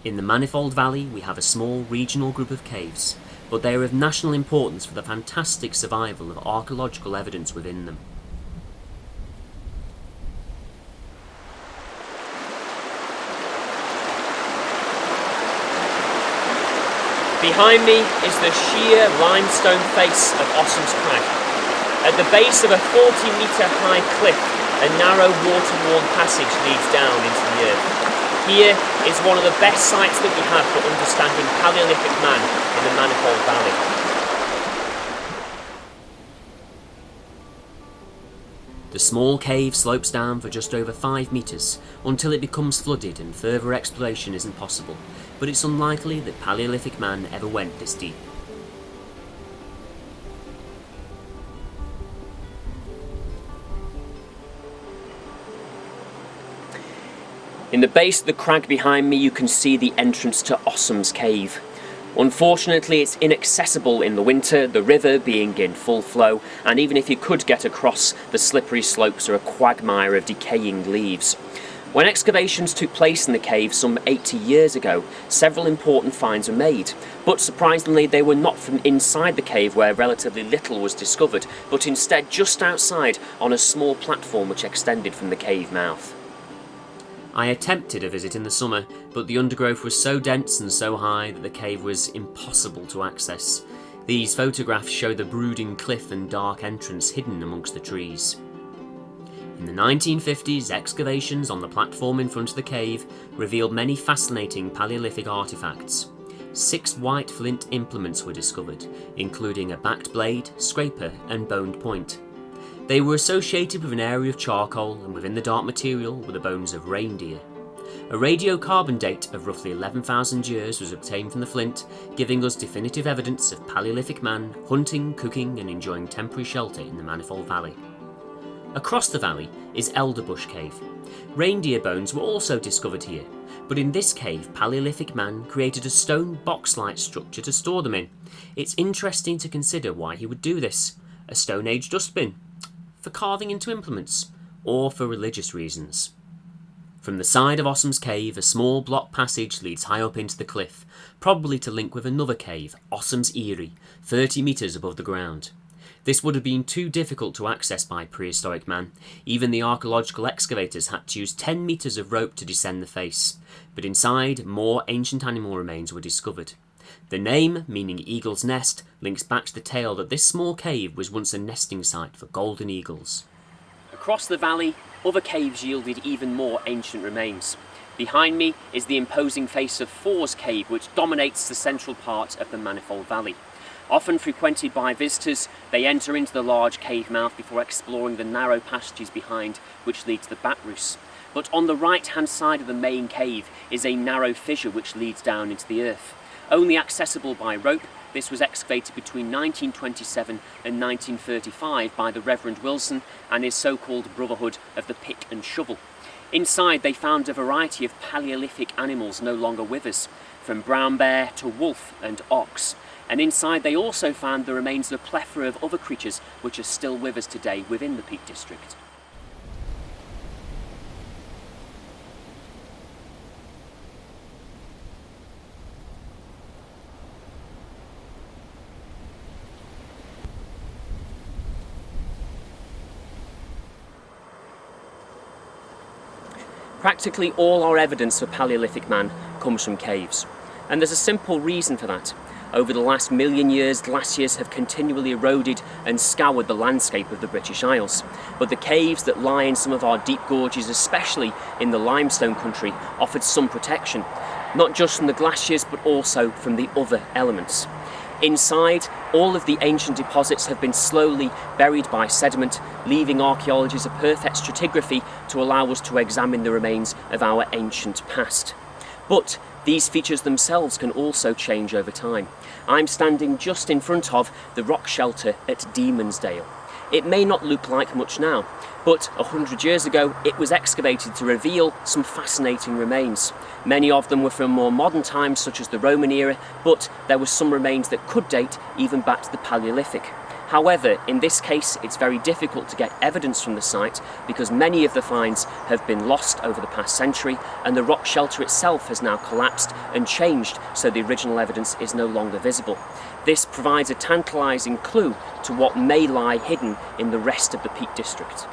In the Manifold Valley we have a small regional group of caves, but they are of national importance for the fantastic survival of archaeological evidence within them. Behind me is the sheer limestone face of Ossum's Crag. At the base of a 40-metre high cliff, a narrow water-worn passage leads down into the earth. Here is one of the best sites that we have for understanding Paleolithic man in the Manifold Valley. The small cave slopes down for just over 5 metres until it becomes flooded and further exploration isn't possible, but it's unlikely that Paleolithic man ever went this deep. In the base of the crag behind me you can see the entrance to Ossum's Cave. Unfortunately it's inaccessible in the winter, the river being in full flow, and even if you could get across, the slippery slopes are a quagmire of decaying leaves. When excavations took place in the cave some 80 years ago, several important finds were made, but surprisingly they were not from inside the cave where relatively little was discovered, but instead just outside on a small platform which extended from the cave mouth. I attempted a visit in the summer, but the undergrowth was so dense and so high that the cave was impossible to access. These photographs show the brooding cliff and dark entrance hidden amongst the trees. In the 1950s, excavations on the platform in front of the cave revealed many fascinating Paleolithic artefacts. 6 white flint implements were discovered, including a backed blade, scraper and boned point. They were associated with an area of charcoal, and within the dark material were the bones of reindeer. A radiocarbon date of roughly 11,000 years was obtained from the flint, giving us definitive evidence of Paleolithic man hunting, cooking and enjoying temporary shelter in the Manifold Valley. Across the valley is Elderbush Cave. Reindeer bones were also discovered here, but in this cave Paleolithic man created a stone box-like structure to store them in. It's interesting to consider why he would do this. A Stone Age dustbin? For carving into implements, or for religious reasons. From the side of Ossum's Cave, a small block passage leads high up into the cliff, probably to link with another cave, Ossum's Eyrie, 30 metres above the ground. This would have been too difficult to access by prehistoric man. Even the archaeological excavators had to use 10 metres of rope to descend the face, but inside more ancient animal remains were discovered. The name, meaning eagle's nest, links back to the tale that this small cave was once a nesting site for golden eagles. Across the valley, other caves yielded even more ancient remains. Behind me is the imposing face of Thor's Cave, which dominates the central part of the Manifold Valley. Often frequented by visitors, they enter into the large cave mouth before exploring the narrow passages behind, which lead to the Batrus. But on the right-hand side of the main cave is a narrow fissure which leads down into the earth. Only accessible by rope, this was excavated between 1927 and 1935 by the Reverend Wilson and his so-called Brotherhood of the Pick and Shovel. Inside they found a variety of Paleolithic animals no longer with us, from brown bear to wolf and ox. And inside they also found the remains of a plethora of other creatures which are still with us today within the Peak District. Practically all our evidence for Paleolithic man comes from caves, and there's a simple reason for that. Over the last million years, glaciers have continually eroded and scoured the landscape of the British Isles, but the caves that lie in some of our deep gorges, especially in the limestone country, offered some protection, not just from the glaciers but also from the other elements. Inside, all of the ancient deposits have been slowly buried by sediment, leaving archaeology as a perfect stratigraphy to allow us to examine the remains of our ancient past. But these features themselves can also change over time. I'm standing just in front of the rock shelter at Demon'sdale. It may not look like much now, but 100 years ago it was excavated to reveal some fascinating remains. Many of them were from more modern times, such as the Roman era, but there were some remains that could date even back to the Paleolithic. However, in this case, it's very difficult to get evidence from the site because many of the finds have been lost over the past century, and the rock shelter itself has now collapsed and changed, so the original evidence is no longer visible. This provides a tantalising clue to what may lie hidden in the rest of the Peak District.